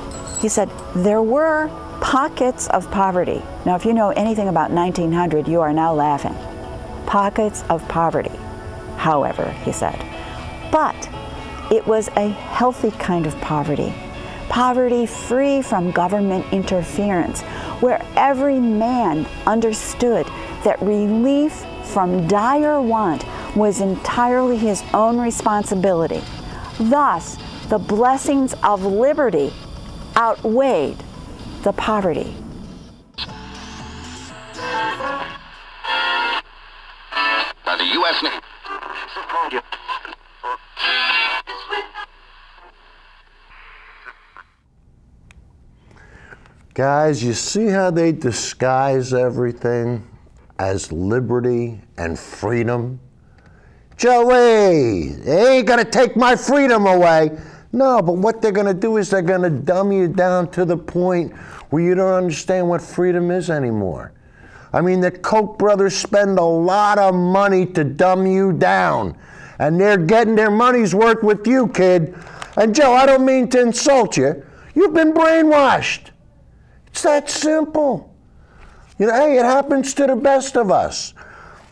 K: there were Pockets of poverty. Now, if you know anything about 1900, you are now laughing. Pockets of poverty, however, he said. But it was a healthy kind of poverty. Poverty free from government interference, where every man understood that relief from dire want was entirely his own responsibility. Thus, the blessings of liberty outweighed the poverty.
B: By the U.S. Navy.
A: Guys, you see how they disguise everything as liberty and freedom? Joey, they ain't gonna take my freedom away. No, but what they're gonna do is they're gonna dumb you down to the point where you don't understand what freedom is anymore. I mean, the Koch brothers spend a lot of money to dumb you down, and they're getting their money's worth with you, kid. And Joe, I don't mean to insult you. You've been brainwashed. It's that simple. You know, hey, it happens to the best of us.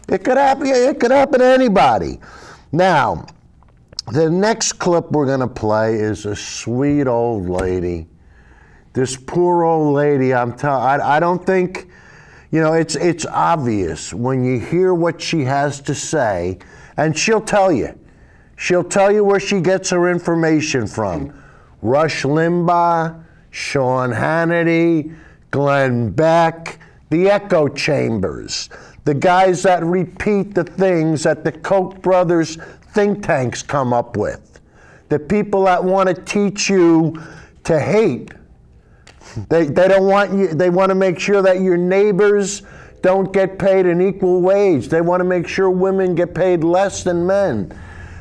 A: It could happen to anybody. Now, the next clip we're gonna play is a sweet old lady. This poor old lady, I don't think, you know, it's obvious when you hear what she has to say, and she'll tell you. She'll tell you where she gets her information from. Rush Limbaugh, Sean Hannity, Glenn Beck, the echo chambers, the guys that repeat the things that the Koch brothers think tanks come up with, the people that want to teach you to hate. They don't want you, they want to make sure that your neighbors don't get paid an equal wage. They want to make sure women get paid less than men.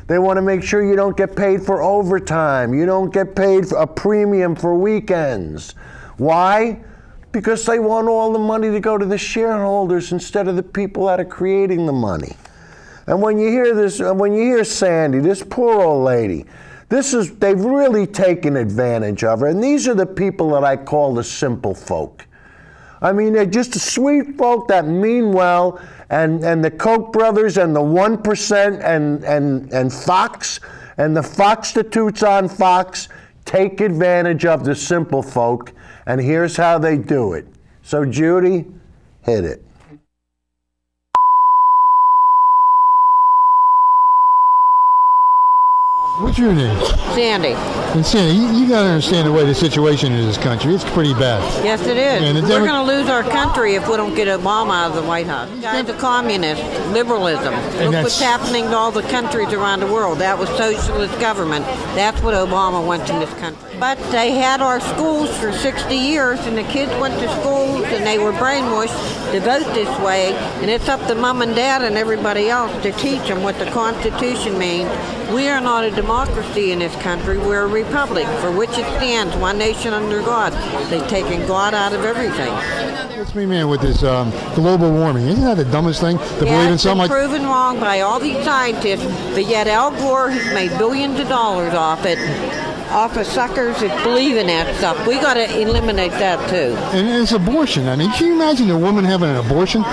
A: They want to make sure you don't get paid for overtime. You don't get paid for a premium for weekends. Why? Because they want all the money to go to the shareholders instead of the people that are creating the money. And when you hear this, when you hear Sandy, this poor old lady, they've really taken advantage of her. And these are the people that I call the simple folk. I mean, they're just sweet folk that mean well, and the Koch brothers and the 1% and Fox and the Foxstitutes on Fox take advantage of the simple folk, and here's how they do it. So Judy, hit it.
D: What's your name?
G: Sandy.
D: And Sandy, you got to understand the way the situation in this country. It's pretty bad.
G: Yes, it is.
D: And
G: We're going to lose our country if we don't get Obama out of the White House. It's a communist, liberalism. Look what's happening to all the countries around the world. That was socialist government. That's what Obama wants in this country. But they had our schools for 60 years, and the kids went to schools, and they were brainwashed to vote this way. And it's up to mom and dad and everybody else to teach them what the Constitution means. We are not a democracy in this country. We're a republic for which it stands, one nation under God. They've taken God out of everything.
D: What's me, man, with this global warming? Isn't that the dumbest thing to believe in something like?
G: It's been proven wrong by all these scientists, but yet Al Gore has made billions of dollars off it, off of suckers that believe in that stuff. We got to eliminate that too.
D: And it's abortion. I mean, can you imagine a woman having an abortion?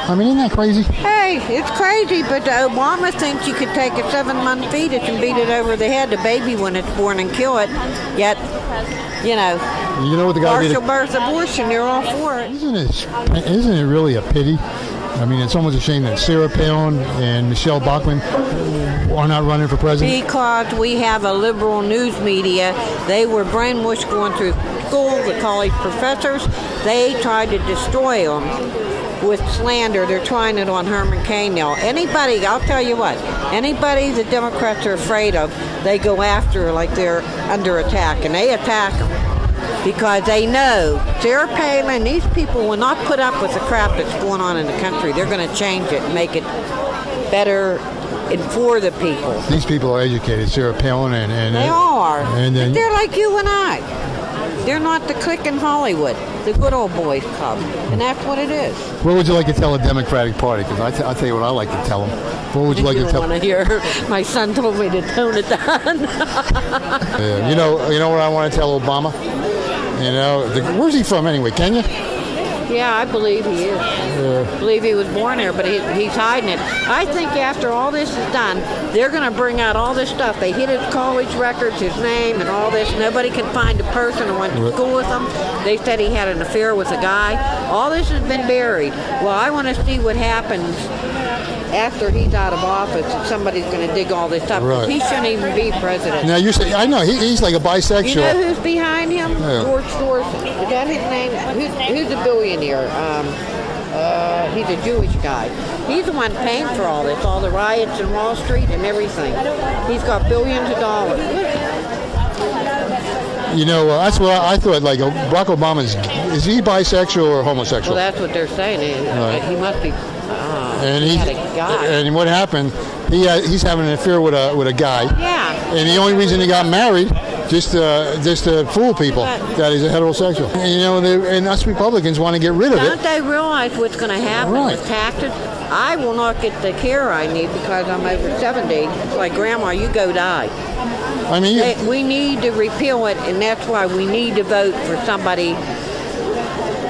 D: I mean, isn't that crazy?
G: Hey, it's crazy, but Obama thinks you could take a 7-month fetus and beat it over the head, the baby when it's born, and kill it. Yet, you know
D: what the guy
G: partial birth abortion, they're all for it.
D: Isn't it really a pity? I mean, it's almost a shame that Sarah Palin and Michelle Bachmann are not running for president.
G: Because we have a liberal news media. They were brainwashed going through school, the college professors. They tried to destroy them with slander. They're trying it on Herman Cain now. Anybody, I'll tell you what, anybody the Democrats are afraid of, they go after like they're under attack, and they attack them. Because they know Sarah Palin, these people will not put up with the crap that's going on in the country. They're going to change it and make it better and for the people.
D: These people are educated, Sarah Palin and
G: they are.
D: And then,
G: they're like you and I. They're not the clique in Hollywood, the good old boys club, and that's what it is.
D: What would you like to tell the Democratic Party? Because I'll tell you what I like to tell them. What would you like to tell?
G: I want to hear. My son told me to tone it down.
D: Yeah, you know what I want to tell Obama? You know, where's he from anyway? Kenya?
G: Yeah, I believe he is. I believe he was born there, but he's hiding it. I think after all this is done, they're going to bring out all this stuff. They hid his college records, his name, and all this. Nobody can find a person who went to school with him. They said he had an affair with a guy. All this has been buried. Well, I want to see what happens after he's out of office. Somebody's going to dig all this up.
D: Right.
G: He shouldn't even be president.
D: Now you say, I know he's like a bisexual.
G: You know who's behind him?
D: Yeah.
G: George Soros. Is that his name? Who's a billionaire? He's a Jewish guy. He's the one paying for all this, all the riots in Wall Street and everything. He's got billions of dollars.
D: You know, that's what I thought. Like Barack Obama's, is he bisexual or homosexual?
G: Well, that's what they're saying.
D: Right.
G: He must be.
D: And
G: he had a guy.
D: And what happened? He's having an affair with a guy.
G: Yeah.
D: And the only reason he got married, just to fool people, that he's a heterosexual. And, you know, and us Republicans want to get rid of it.
G: Don't they realize what's going to happen with taxes? I will not get the care I need because I'm over 70. It's like, Grandma, you go die.
D: I mean,
G: we need to repeal it, and that's why we need to vote for somebody.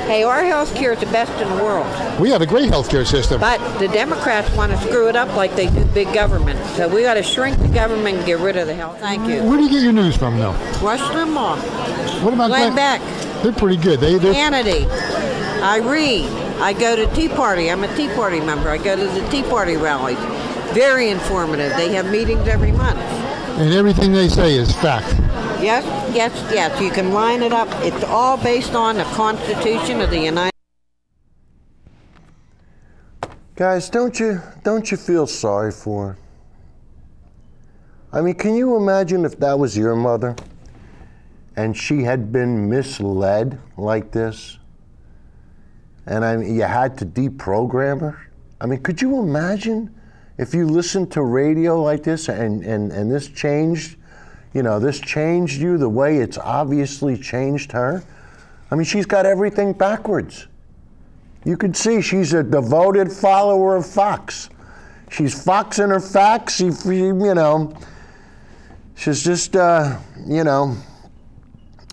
G: Hey, our health care is the best in the world.
D: We have a great health care system.
G: But the Democrats want to screw it up like they do big government. So we got to shrink the government and get rid of the health. Thank you.
D: Where do you get your news from, though?
G: Washington Law.
D: What about
G: Glenn Beck?
D: They're pretty good. They're
G: Hannity. I read. I go to Tea Party. I'm a Tea Party member. I go to the Tea Party rallies. Very informative. They have meetings every month.
D: And everything they say is fact.
G: Yes, yes, yes. You can line it up. It's all based on the Constitution of the United States.
A: Guys, don't you feel sorry for her? I mean, can you imagine if that was your mother and she had been misled like this? And I mean, you had to deprogram her? I mean, could you imagine if you listened to radio like this and this changed, you know, this changed you the way it's obviously changed her? I mean, she's got everything backwards. You can see she's a devoted follower of Fox. She's foxing her facts. You know, she's just, you know.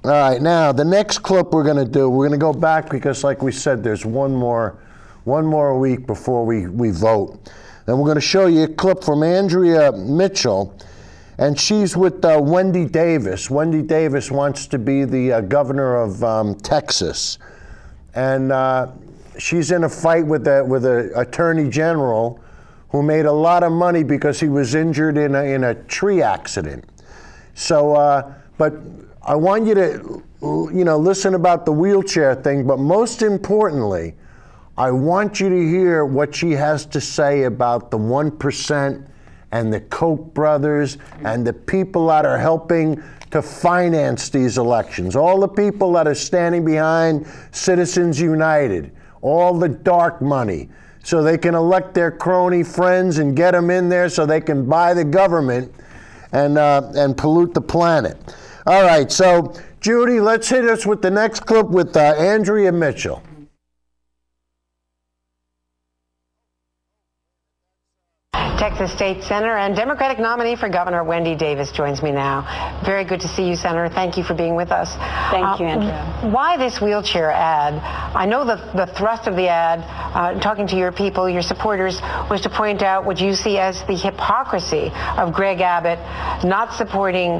A: All right, now the next clip we're going to go back because, like we said, there's one more week before we vote. And we're going to show you a clip from Andrea Mitchell, and she's with Wendy Davis. Wendy Davis wants to be the governor of Texas, and she's in a fight with a attorney general who made a lot of money because he was injured in a tree accident. So, but I want you to, you know, listen about the wheelchair thing, but most importantly, I want you to hear what she has to say about the 1% and the Koch brothers and the people that are helping to finance these elections. All the people that are standing behind Citizens United, all the dark money, so they can elect their crony friends and get them in there so they can buy the government and pollute the planet. All right, so Judy, let's hit us with the next clip with Andrea Mitchell.
J: Texas State Senator and Democratic nominee for Governor Wendy Davis joins me now. Very good to see you, Senator. Thank you for being with us.
M: Thank you, Andrea.
J: Why this wheelchair ad? I know the thrust of the ad, talking to your people, your supporters, was to point out what you see as the hypocrisy of Greg Abbott not supporting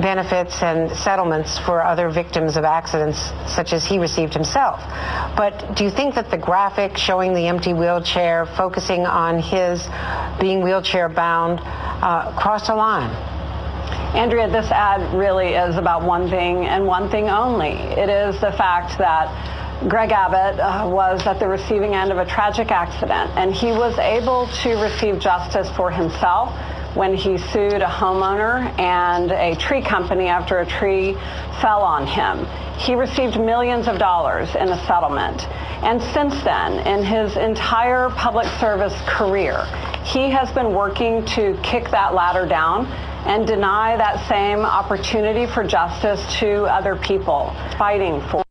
J: benefits and settlements for other victims of accidents such as he received himself. But do you think that the graphic showing the empty wheelchair, focusing on his being wheelchair bound, crossed a line?
M: Andrea, this ad really is about one thing and one thing only. It is the fact that Greg Abbott was at the receiving end of a tragic accident, and he was able to receive justice for himself when he sued a homeowner and a tree company after a tree fell on him. He received millions of dollars in the settlement. And since then, in his entire public service career, he has been working to kick that ladder down and deny that same opportunity for justice to other people, fighting for.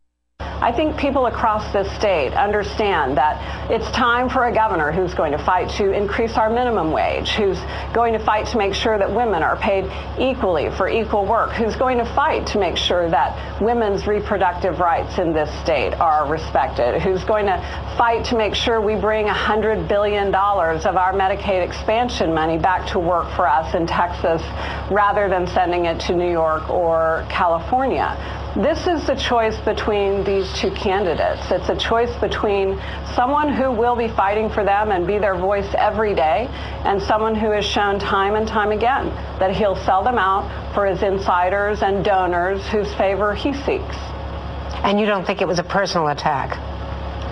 M: I think people across this state understand that it's time for a governor who's going to fight to increase our minimum wage, who's going to fight to make sure that women are paid equally for equal work, who's going to fight to make sure that women's reproductive rights in this state are respected, who's going to fight to make sure we bring $100 billion of our Medicaid expansion money back to work for us in Texas rather than sending it to New York or California. This is the choice between these two candidates. It's a choice between someone who will be fighting for them and be their voice every day, and someone who has shown time and time again that he'll sell them out for his insiders and donors whose favor he seeks.
J: And you don't think it was a personal attack?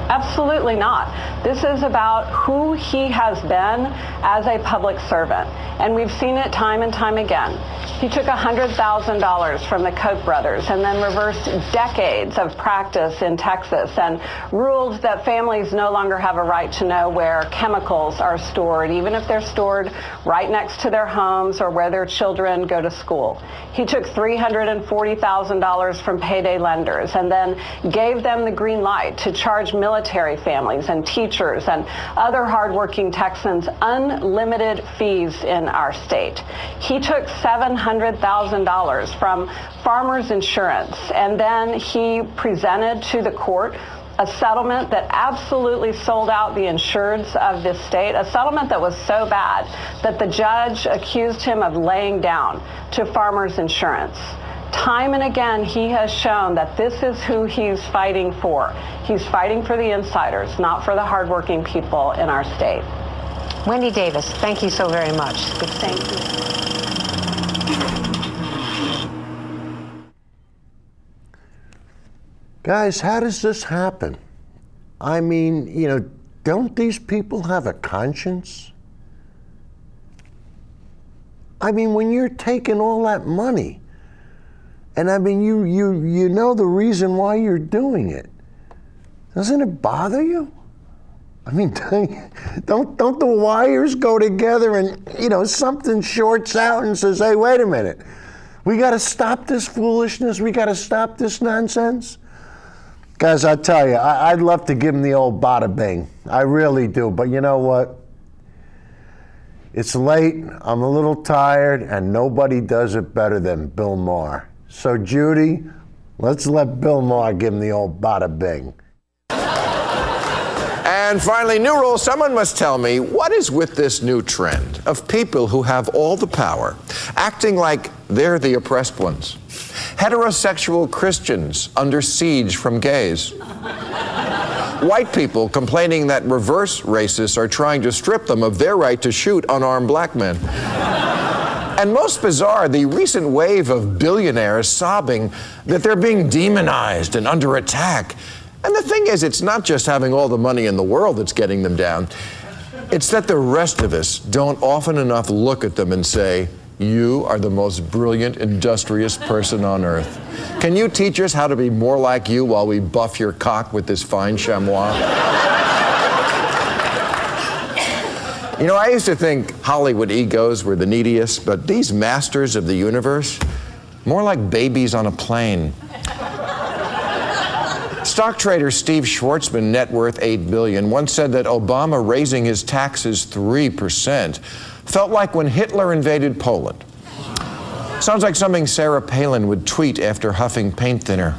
M: Absolutely not. This is about who he has been as a public servant. And we've seen it time and time again. He took $100,000 from the Koch brothers and then reversed decades of practice in Texas and ruled that families no longer have a right to know where chemicals are stored, even if they're stored right next to their homes or where their children go to school. He took $340,000 from payday lenders and then gave them the green light to charge military families and teachers and other hardworking Texans unlimited fees in our state. He took $700,000 from Farmers Insurance, and then he presented to the court a settlement that absolutely sold out the insureds of this state, a settlement that was so bad that the judge accused him of laying down to Farmers Insurance. Time and again, he has shown that this is who he's fighting for. He's fighting for the insiders, not for the hardworking people in our state.
J: Wendy Davis, thank you so very much.
M: Good, thank you.
A: Guys, how does this happen? I mean, you know, don't these people have a conscience? I mean, when you're taking all that money, and I mean, you know the reason why you're doing it. Doesn't it bother you? I mean, don't the wires go together and, you know, something shorts out and says, hey, wait a minute. We got to stop this foolishness. We got to stop this nonsense. Guys, I tell you, I'd love to give him the old bada bing. I really do. But you know what? It's late. I'm a little tired, and nobody does it better than Bill Maher. So, Judy, let's let Bill Maher give him the old bada bing.
H: And finally, new rule, someone must tell me, what is with this new trend of people who have all the power acting like they're the oppressed ones? Heterosexual Christians under siege from gays. White people complaining that reverse racists are trying to strip them of their right to shoot unarmed black men. And most bizarre, the recent wave of billionaires sobbing that they're being demonized and under attack. And the thing is, it's not just having all the money in the world that's getting them down. It's that the rest of us don't often enough look at them and say, you are the most brilliant, industrious person on earth. Can you teach us how to be more like you while we buff your cock with this fine chamois? You know, I used to think Hollywood egos were the neediest, but these masters of the universe, more like babies on a plane. Stock trader Steve Schwartzman, net worth $8 billion, once said that Obama raising his taxes 3% felt like when Hitler invaded Poland. Sounds like something Sarah Palin would tweet after huffing paint thinner.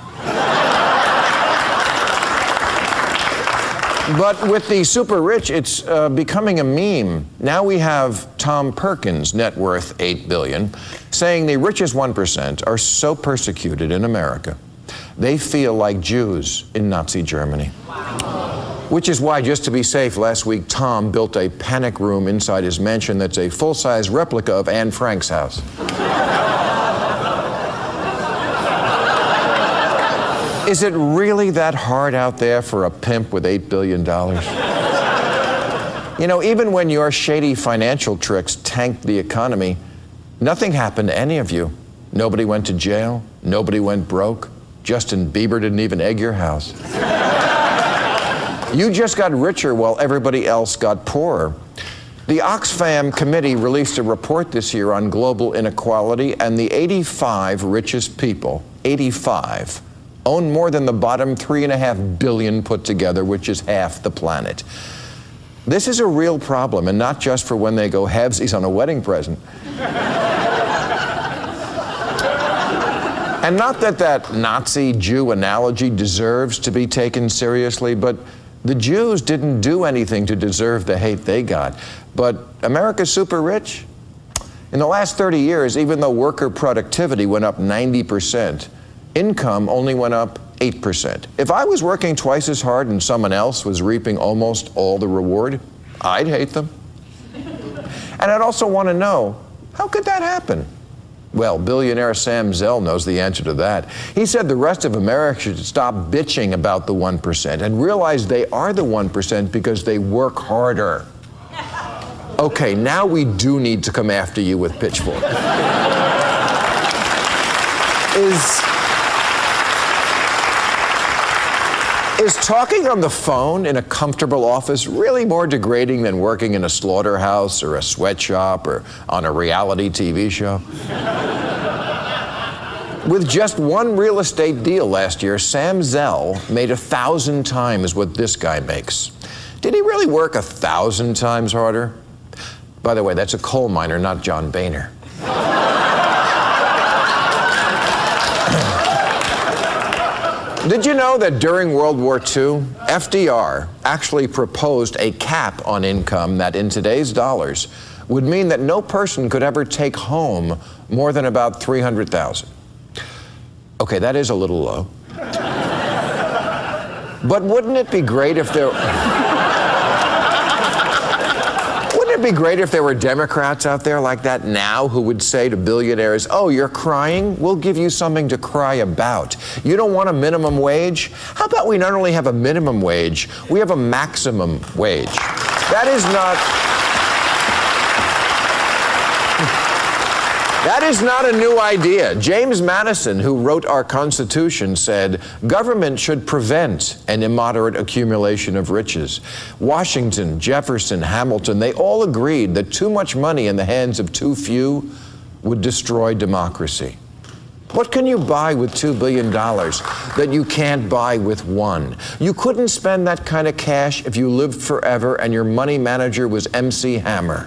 H: But with the super rich, it's becoming a meme. Now we have Tom Perkins, net worth $8 billion, saying the richest 1% are so persecuted in America, they feel like Jews in Nazi Germany. Which is why, just to be safe, last week Tom built a panic room inside his mansion that's a full-size replica of Anne Frank's house. Is it really that hard out there for a pimp with $8 billion? You know, even when your shady financial tricks tanked the economy, nothing happened to any of you. Nobody went to jail. Nobody went broke. Justin Bieber didn't even egg your house. You just got richer while everybody else got poorer. The Oxfam committee released a report this year on global inequality, and the 85 richest people, 85, own more than the bottom 3.5 billion put together, which is half the planet. This is a real problem, and not just for when they go halvesies on a wedding present. And not that that Nazi-Jew analogy deserves to be taken seriously, but the Jews didn't do anything to deserve the hate they got. But America's super rich? In the last 30 years, even though worker productivity went up 90%, income only went up 8%. If I was working twice as hard and someone else was reaping almost all the reward, I'd hate them. And I'd also want to know, how could that happen? Well, billionaire Sam Zell knows the answer to that. He said the rest of America should stop bitching about the 1% and realize they are the 1% because they work harder. Okay, now we do need to come after you with pitchforks. Is talking on the phone in a comfortable office really more degrading than working in a slaughterhouse or a sweatshop or on a reality TV show? With just one real estate deal last year, Sam Zell made 1,000 times what this guy makes. Did he really work 1,000 times harder? By the way, that's a coal miner, not John Boehner. Did you know that during World War II, FDR actually proposed a cap on income that in today's dollars would mean that no person could ever take home more than about $300,000. Okay, that is a little low. But wouldn't it be great if there... Wouldn't it be great if there were Democrats out there like that now who would say to billionaires, oh, you're crying? We'll give you something to cry about. You don't want a minimum wage? How about we not only have a minimum wage, we have a maximum wage? That is not a new idea. James Madison, who wrote our Constitution, said, government should prevent an immoderate accumulation of riches. Washington, Jefferson, Hamilton, they all agreed that too much money in the hands of too few would destroy democracy. What can you buy with $2 billion that you can't buy with one? You couldn't spend that kind of cash if you lived forever and your money manager was MC Hammer.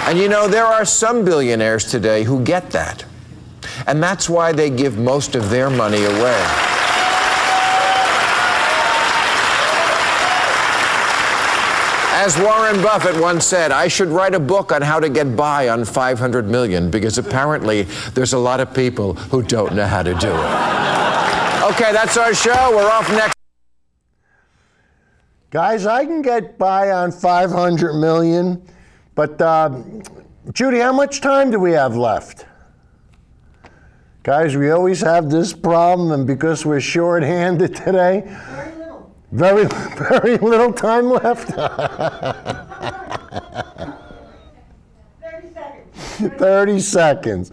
H: And you know, there are some billionaires today who get that. And that's why they give most of their money away. As Warren Buffett once said, I should write a book on how to get by on 500 million because apparently there's a lot of people who don't know how to do it. Okay, that's our show. We're off next.
A: Guys, I can get by on 500 million. But, Judy, how much time do we have left? Guys, we always have this problem, and because we're short-handed today, very little time left. 30 seconds.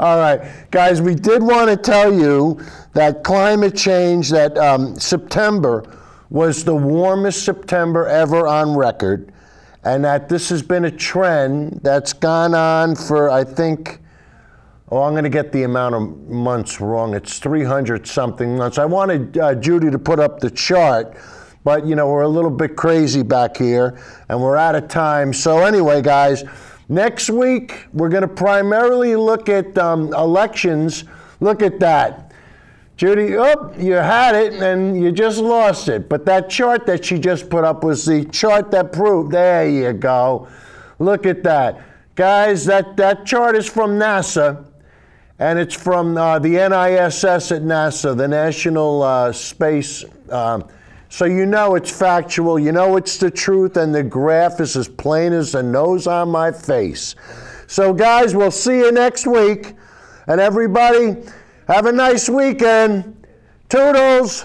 A: All right, guys, we did want to tell you that climate change, that September was the warmest September ever on record. And that this has been a trend that's gone on for, I think, oh, I'm going to get the amount of months wrong. It's 300-something months. I wanted Judy to put up the chart, but, you know, we're a little bit crazy back here, and we're out of time. So anyway, guys, next week, we're going to primarily look at elections. Look at that. Judy, oh, you had it and you just lost it. But that chart that she just put up was the chart that proved, there you go. Look at that. Guys, that chart is from NASA, and it's from the NISS at NASA, the National Space. So you know it's factual, you know it's the truth, and the graph is as plain as the nose on my face. So guys, we'll see you next week. And everybody, have a nice weekend. Toodles.